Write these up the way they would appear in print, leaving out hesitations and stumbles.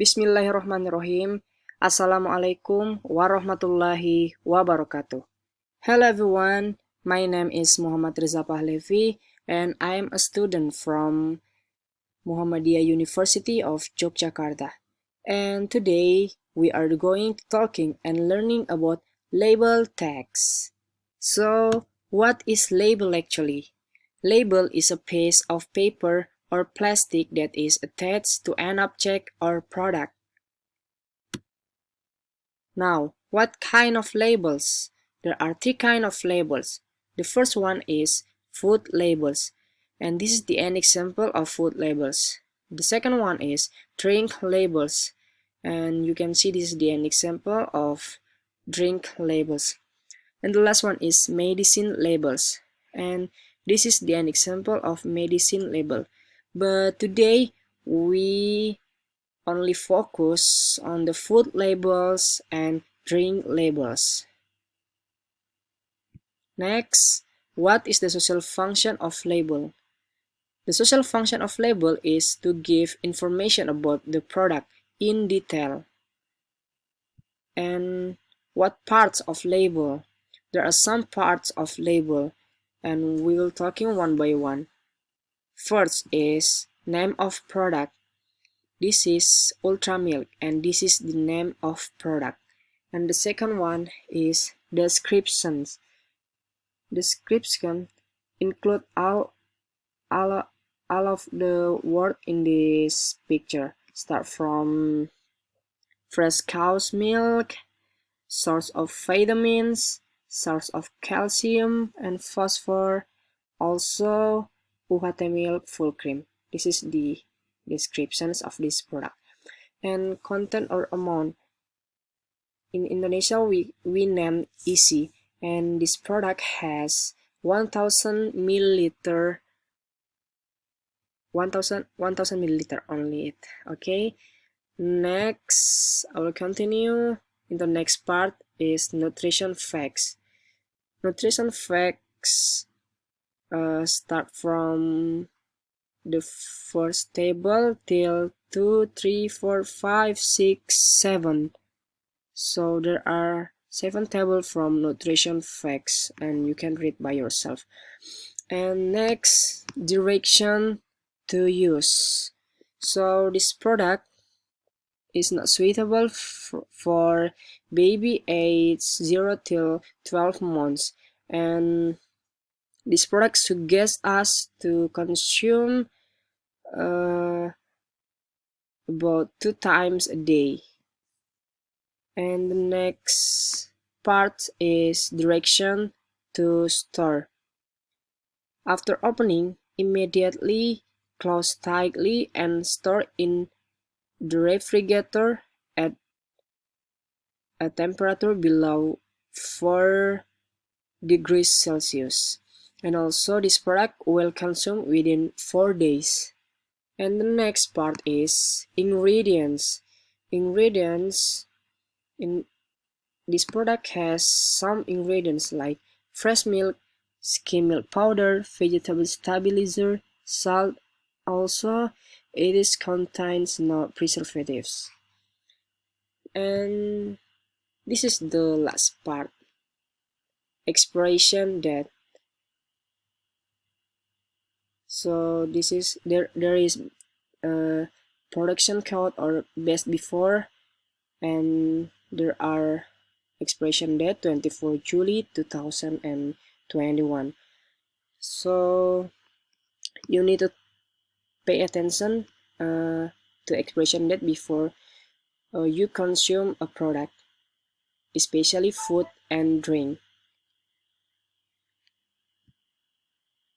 Bismillahirrahmanirrahim. Assalamualaikum warahmatullahi wabarakatuh. Hello everyone, my name is Muhammad Reza Pahlevi and I am a student from Muhammadiyah University of Yogyakarta. And today we are going to talking and learning about label tags. So, what is label actually? Label is a piece of paper or plastic that is attached to an object or product. Now, what kind of labels? There are three kinds of labels. The first one is food labels, and this is an example of food labels. The second one is drink labels, and you can see this is an example of drink labels. And the last one is medicine labels, and this is an example of medicine label. But today we only focus on the food labels and drink labels. Next, what is the social function of label? The social function of label is to give information about the product in detail. And what parts of label? There are some parts of label, and we will talking one by one. First is name of product. This is Ultra Milk, and this is the name of product. And the second one is descriptions. Description include all of the word in this picture. Start from fresh cow's milk, source of vitamins, source of calcium and phosphor, also UHT milk full cream. This is the descriptions of this product. And content or amount. In Indonesia, we name Easy, and this product has 1000 milliliter 1000 milliliter only it. Okay, next I will continue. In the next part is nutrition facts. Nutrition facts start from the first table till 2, 3, 4, 5, 6, 7. So there are 7 tables from nutrition facts, and you can read by yourself. And next, direction to use. So this product is not suitable for baby age 0 till 12 months, and this product suggests us to consume about 2 times a day. And the next part is direction to store. After opening, immediately close tightly and store in the refrigerator at a temperature below 4 degrees Celsius. And also this product will consume within 4 days. And the next part is ingredients. Ingredients in this product has some ingredients like fresh milk, skim milk powder, vegetable stabilizer, salt. Also, it contains no preservatives. And this is the last part, expiration date. So this is there is a production code or best before, and there are expiration date 24 July 2021. So you need to pay attention to expiration date before you consume a product, especially food and drink.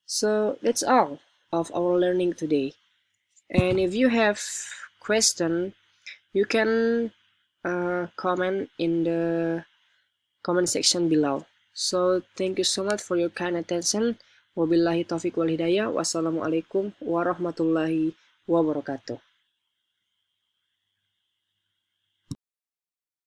So that's all of our learning today. And if you have question, you can comment in the comment section below. So thank you so much for your kind attention. Wabillahi taufiq wal hidayah. Wassalamualaikum warahmatullahi wabarakatuh.